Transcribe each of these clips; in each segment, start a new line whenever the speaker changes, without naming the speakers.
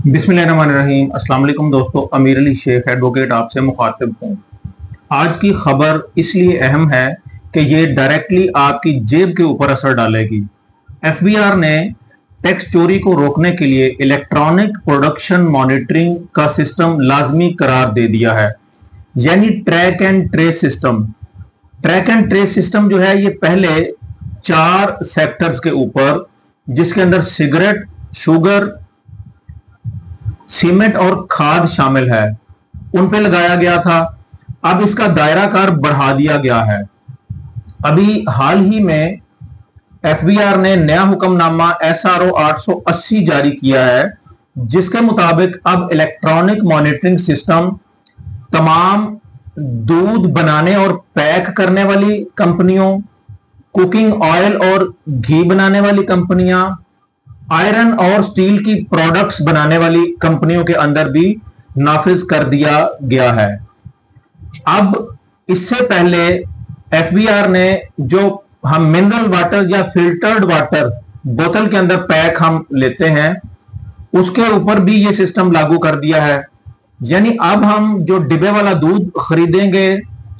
बिस्मिल्लाहिर्रहमानिर्रहीम। अस्सलाम वालेकुम दोस्तों, अमीर अली शेख एडवोकेट आपसे मुखातिब हूँ। आज की खबर इसलिए अहम है कि ये डायरेक्टली आपकी जेब के ऊपर असर डालेगी। एफबीआर ने टैक्स चोरी को रोकने के लिए इलेक्ट्रॉनिक प्रोडक्शन मॉनिटरिंग का सिस्टम लाजमी करार दे दिया है, यानी track and trace system. Track and trace system जो है ये पहले 4 सेक्टर्स के ऊपर, जिसके अंदर सिगरेट, शुगर, सीमेंट और खाद शामिल है, उन पे लगाया गया था। अब इसका दायरा कार बढ़ा दिया गया है। अभी हाल ही में एफबीआर ने नया हुक्मनामा SRO 880 जारी किया है, जिसके मुताबिक अब इलेक्ट्रॉनिक मॉनिटरिंग सिस्टम तमाम दूध बनाने और पैक करने वाली कंपनियों, कुकिंग ऑयल और घी बनाने वाली कंपनियां, आयरन और स्टील की प्रोडक्ट्स बनाने वाली कंपनियों के अंदर भी नाफिज कर दिया गया है। अब इससे पहले एफबीआर ने जो हम मिनरल वाटर या फिल्टर्ड वाटर बोतल के अंदर पैक हम लेते हैं, उसके ऊपर भी ये सिस्टम लागू कर दिया है। यानी अब हम जो डिब्बे वाला दूध खरीदेंगे,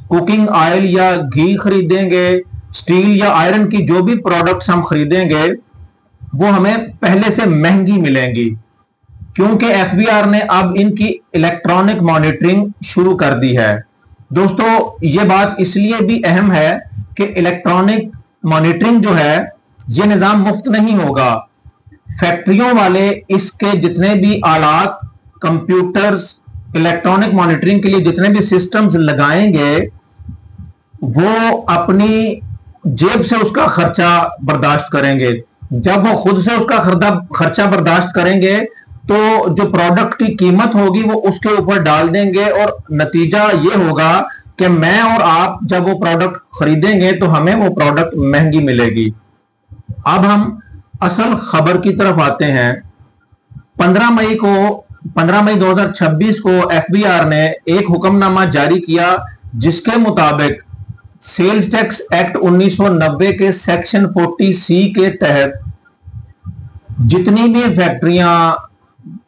कुकिंग ऑयल या घी खरीदेंगे, स्टील या आयरन की जो भी प्रोडक्ट्स हम खरीदेंगे, वो हमें पहले से महंगी मिलेंगी, क्योंकि एफबीआर ने अब इनकी इलेक्ट्रॉनिक मॉनिटरिंग शुरू कर दी है। दोस्तों, ये बात इसलिए भी अहम है कि इलेक्ट्रॉनिक मॉनिटरिंग जो है ये निज़ाम मुफ्त नहीं होगा। फैक्ट्रियों वाले इसके जितने भी आलात, कंप्यूटर्स, इलेक्ट्रॉनिक मॉनिटरिंग के लिए जितने भी सिस्टम्स लगाएंगे, वो अपनी जेब से उसका खर्चा बर्दाश्त करेंगे। जब वो खुद से उसका खर्चा बर्दाश्त करेंगे तो जो प्रोडक्ट की कीमत होगी वो उसके ऊपर डाल देंगे, और नतीजा ये होगा कि मैं और आप जब वो प्रोडक्ट खरीदेंगे तो हमें वो प्रोडक्ट महंगी मिलेगी। अब हम असल खबर की तरफ आते हैं। 15 मई 2026 को एफबीआर ने एक हुक्मनामा जारी किया, जिसके मुताबिक सेल्स टैक्स एक्ट 1990 के सेक्शन 40C के तहत जितनी भी फैक्ट्रियां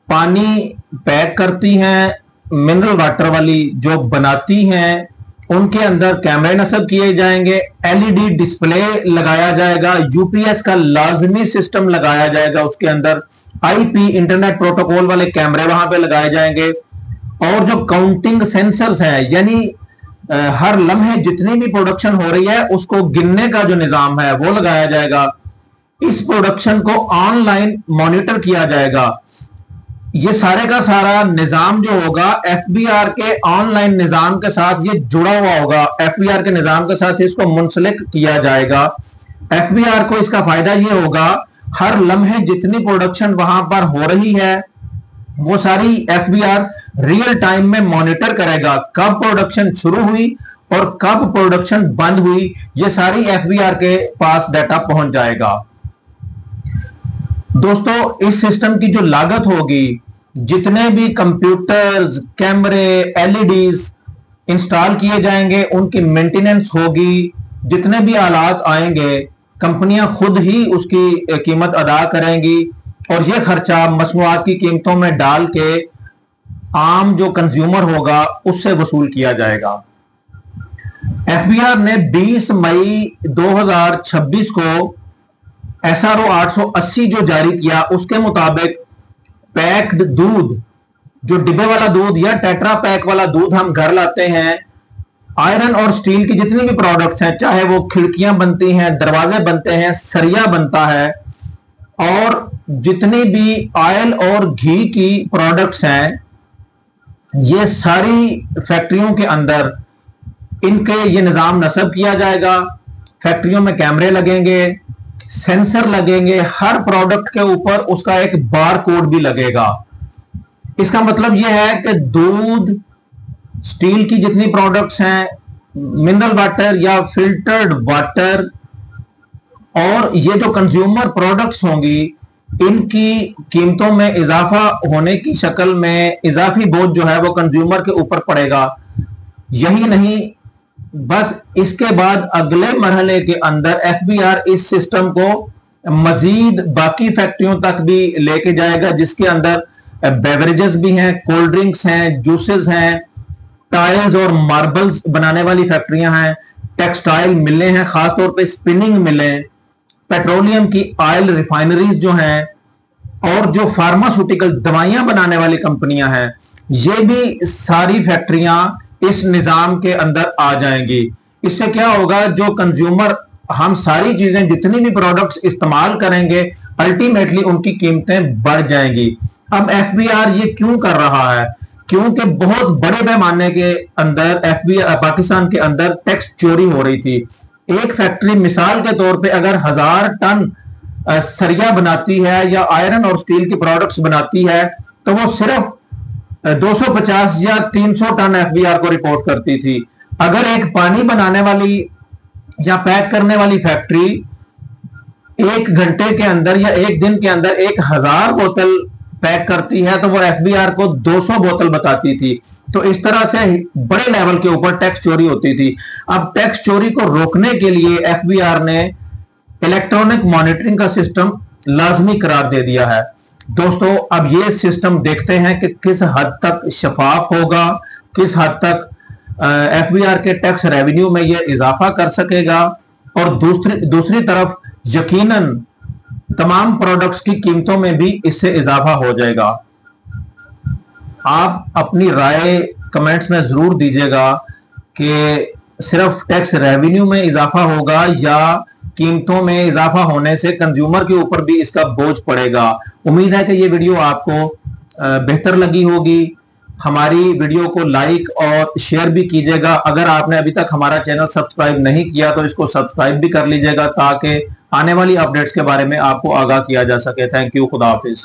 पानी पैक करती हैं, मिनरल वाटर वाली जो बनाती हैं, उनके अंदर कैमरे नस्ब किए जाएंगे, एलईडी डिस्प्ले लगाया जाएगा, यूपीएस का लाजमी सिस्टम लगाया जाएगा, उसके अंदर आईपी इंटरनेट प्रोटोकॉल वाले कैमरे वहां पे लगाए जाएंगे, और जो काउंटिंग सेंसर्स हैं, यानी हर लम्हे जितनी भी प्रोडक्शन हो रही है उसको गिनने का जो निजाम है वो लगाया जाएगा। इस प्रोडक्शन को ऑनलाइन मॉनिटर किया जाएगा। ये सारे का सारा निजाम जो होगा एफबीआर के ऑनलाइन निजाम के साथ ये जुड़ा हुआ होगा, एफबीआर के निजाम के साथ इसको मुंसलिक किया जाएगा। एफबीआर को इसका फायदा ये होगा, हर लम्हे जितनी प्रोडक्शन वहां पर हो रही है वो सारी एफबीआर रियल टाइम में मॉनिटर करेगा। कब प्रोडक्शन शुरू हुई और कब प्रोडक्शन बंद हुई, ये सारी एफबीआर के पास डाटा पहुंच जाएगा। दोस्तों, इस सिस्टम की जो लागत होगी, जितने भी कंप्यूटर्स, कैमरे, एलईडीज इंस्टॉल किए जाएंगे, उनकी मेंटेनेंस होगी, जितने भी आलात आएंगे कंपनियां खुद ही उसकी कीमत अदा करेंगी, और यह खर्चा मसनूआत की कीमतों में डाल के आम जो कंज्यूमर होगा उससे वसूल किया जाएगा। एफबीआर ने 20 मई 2026 को SRO 880 जो जारी किया, उसके मुताबिक पैक्ड दूध, जो डिब्बे वाला दूध या टेट्रा पैक वाला दूध हम घर लाते हैं, आयरन और स्टील की जितनी भी प्रोडक्ट्स हैं, चाहे वो खिड़कियां बनती हैं, दरवाजे बनते हैं, सरिया बनता है, और जितनी भी ऑयल और घी की प्रोडक्ट्स हैं, ये सारी फैक्ट्रियों के अंदर इनके ये निजाम नस्ब किया जाएगा। फैक्ट्रियों में कैमरे लगेंगे, सेंसर लगेंगे, हर प्रोडक्ट के ऊपर उसका एक बार कोड भी लगेगा। इसका मतलब यह है कि दूध, स्टील की जितनी प्रोडक्ट्स हैं, मिनरल वाटर या फिल्टर्ड वाटर, और ये जो कंज्यूमर प्रोडक्ट्स होंगी, इनकी कीमतों में इजाफा होने की शक्ल में इजाफी बोझ जो है वो कंज्यूमर के ऊपर पड़ेगा। यही नहीं, बस इसके बाद अगले मरहले के अंदर एफबीआर इस सिस्टम को मजीद बाकी फैक्ट्रियों तक भी लेके जाएगा, जिसके अंदर बेवरेजेस भी हैं, कोल्ड ड्रिंक्स हैं, जूसेस हैं, टाइल्स और मार्बल्स बनाने वाली फैक्ट्रियां हैं, टेक्सटाइल मिलें हैं, खासतौर पे स्पिनिंग मिलें, पेट्रोलियम की ऑयल रिफाइनरीज जो हैं, और जो फार्मास्यूटिकल दवाइयां बनाने वाली कंपनियां हैं, ये भी सारी फैक्ट्रियां इस निजाम के अंदर आ जाएंगी। इससे क्या होगा, जो कंज्यूमर हम सारी चीजें जितनी भी प्रोडक्ट्स इस्तेमाल करेंगे, अल्टीमेटली उनकी कीमतें बढ़ जाएंगी। अब एफबीआर ये क्यों कर रहा है? क्योंकि बहुत बड़े पैमाने के अंदर एफबीआर पाकिस्तान के अंदर टैक्स चोरी हो रही थी। एक फैक्ट्री मिसाल के तौर पे अगर 1000 टन सरिया बनाती है या आयरन और स्टील की प्रोडक्ट्स बनाती है, तो वो सिर्फ 250 या 300 टन एफबीआर को रिपोर्ट करती थी। अगर एक पानी बनाने वाली या पैक करने वाली फैक्ट्री 1 घंटे के अंदर या 1 दिन के अंदर 1000 बोतल पैक करती है, तो वो एफबीआर को 200 बोतल बताती थी। तो इस तरह से बड़े लेवल के ऊपर टैक्स चोरी होती थी। अब टैक्स चोरी को रोकने के लिए एफबीआर ने इलेक्ट्रॉनिक मॉनिटरिंग का सिस्टम लाजमी करार दे दिया है। दोस्तों, अब ये सिस्टम देखते हैं कि किस हद तक शफाफ होगा, किस हद तक एफबीआर के टैक्स रेवेन्यू में ये इजाफा कर सकेगा, और दूसरी तरफ यकीनन तमाम प्रोडक्ट्स की कीमतों में भी इससे इजाफा हो जाएगा। आप अपनी राय कमेंट्स में जरूर दीजिएगा कि सिर्फ टैक्स रेवेन्यू में इजाफा होगा या कीमतों में इजाफा होने से कंज्यूमर के ऊपर भी इसका बोझ पड़ेगा। उम्मीद है कि ये वीडियो आपको बेहतर लगी होगी। हमारी वीडियो को लाइक और शेयर भी कीजिएगा। अगर आपने अभी तक हमारा चैनल सब्सक्राइब नहीं किया तो इसको सब्सक्राइब भी कर लीजिएगा, ताकि आने वाली अपडेट्स के बारे में आपको आगाह किया जा सके। Thank you. खुदा हाफिज।